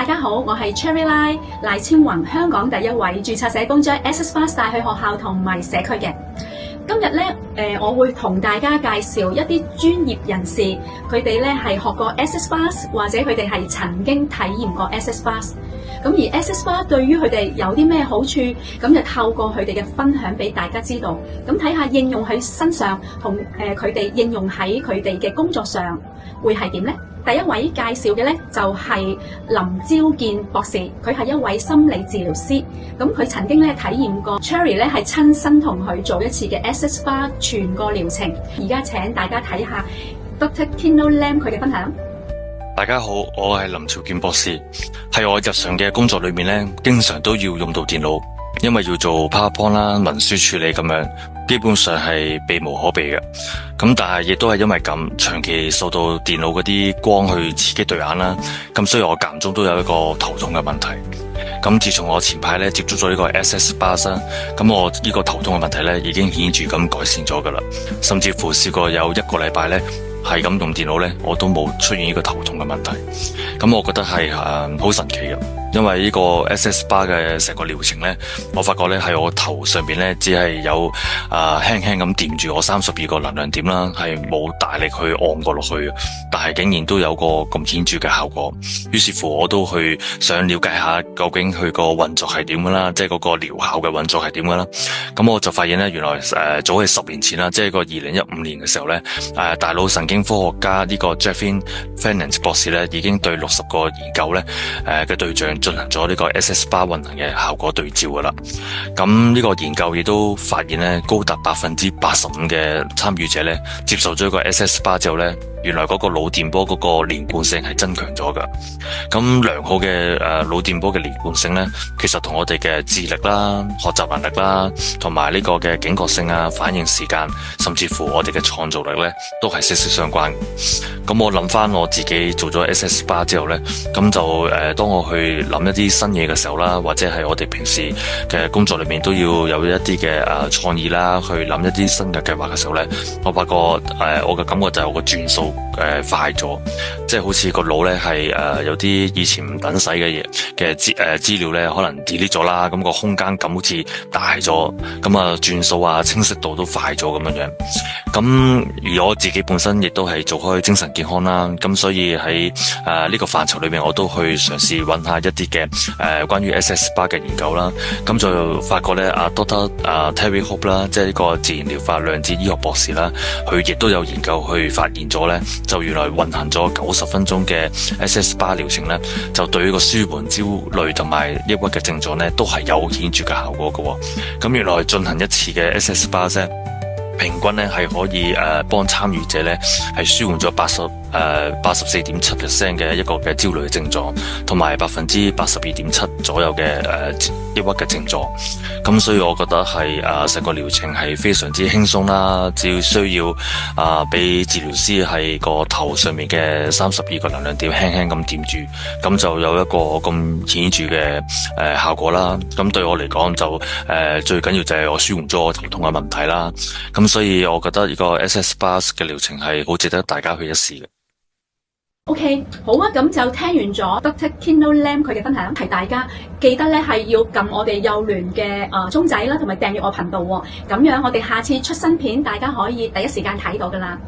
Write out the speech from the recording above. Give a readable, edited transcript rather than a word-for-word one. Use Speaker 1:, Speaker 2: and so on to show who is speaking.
Speaker 1: 大家好，我係 Cherry Lai 賴千雲，香港第一位註冊社工將 Access Bars 帶去學校同埋社區嘅。今日咧，我會同大家介紹一啲專業人士，佢哋咧係學過 Access Bars，或者佢哋係曾經體驗過 Access Bars。咁而 Access Bars 對於佢哋有啲咩好處，咁就透過佢哋嘅分享俾大家知道。咁睇下應用喺身上，同佢哋應用喺佢哋嘅工作上會係點呢？第一位介紹嘅咧就係林朝健博士，佢係一位心理治療師。咁佢曾經咧體驗過 Cherry 咧係親身同佢做一次嘅 Access Bars 全個療程。而家請大家睇下 Dr. Kendall Lam 佢嘅分享。
Speaker 2: 大家好，我係林朝健博士。喺我日常嘅工作裏面咧，經常都要用到電腦，因為要做 PowerPoint 啦、文書處理咁樣，基本上係避無可避嘅。咁但係亦都係因為咁，長期受到電腦嗰啲光去刺激對眼啦，咁所以我間中都有一個頭痛嘅問題。咁自從我前排咧接觸咗呢個 Access Bars 啦，咁我呢個頭痛嘅問題咧已經顯著咁改善咗噶啦，甚至乎試過有一個禮拜咧係咁用電腦咧，我都冇出現呢個頭痛嘅問題。咁我覺得係好神奇嘅，因為呢個 Access Bars 嘅成個療程咧，我發覺咧喺我頭上邊咧只係有輕輕咁掂住我32個能量點啦，係冇大力去按過落去，但係竟然都有個咁顯著嘅效果。於是乎我都去想了解下究竟佢個運作係點噶啦，即係嗰個療效嘅運作係點噶啦。咁我就發現咧，原來早喺10年前啦，即係個2015年嘅時候咧，大腦神經科學家呢個 Jeffrey Fennell 博士咧已經對60個研究咧嘅對象進行咗呢個 Access Bars 運行嘅效果對照噶啦。咁呢個研究亦都發現咧，高達85%嘅參與者咧接受咗個 Access Bars 之後咧，原來嗰個腦電波嗰個連貫性係增強咗噶。咁良好嘅腦電波嘅連貫性咧，其實同我哋嘅智力啦、學習能力啦，同埋呢個嘅警覺性啊、反應時間，甚至乎我哋嘅創造力咧，都係息息相關。咁我諗翻我自己做咗 Access Bars 之後咧，咁就當我去諗一啲新嘢嘅時候啦，或者係我哋平時嘅工作裏面都要有一啲嘅創意啦，去諗一啲新嘅計劃嘅時候咧，我發覺我嘅感覺就係我個轉數快咗，即係好似個腦咧係有啲以前唔等使嘅嘢嘅資料咧，可能 delete 咗啦，咁個空間感好似大咗，咁轉數啊清晰度都快咗咁樣。咁而我自己本身亦都係做開精神健康啦，咁所以喺呢個範疇裏面，我都去嘗試揾下一啲嘅關於 Access Bars 嘅研究啦。咁就發覺咧Dr. Terry Hope 啦，即係呢個自然療法量子醫學博士啦，佢亦都有研究去發現咗咧，就原來運行咗90分鐘嘅 Access Bars 療程咧，就對於個舒緩焦慮同埋抑鬱嘅症狀咧，都係有顯著嘅效果嘅。咁原來進行一次嘅 Access Bars 咧，平均咧係可以幫參與者咧係舒緩咗84.7% 嘅一個嘅焦慮嘅症狀，同埋82.7%左右嘅抑鬱嘅症狀。咁所以我覺得係成個療程係非常之輕鬆啦，只要需要俾治療師喺個頭上面嘅32個能量點輕輕咁掂住，咁就有一個咁顯著嘅效果啦。咁對我嚟講就最緊要就係我舒緩咗我頭痛嘅問題啦。咁所以我覺得呢個 Access Bars 嘅療程係好值得大家去一試嘅。
Speaker 1: OK， 好啊，咁就聽完咗 Dr. Kendall Lam 佢嘅分享，提大家記得咧係要撳我哋幼聯嘅鐘仔啦，同埋訂閱我頻道喎，咁樣我哋下次出新片，大家可以第一時間睇到噶啦。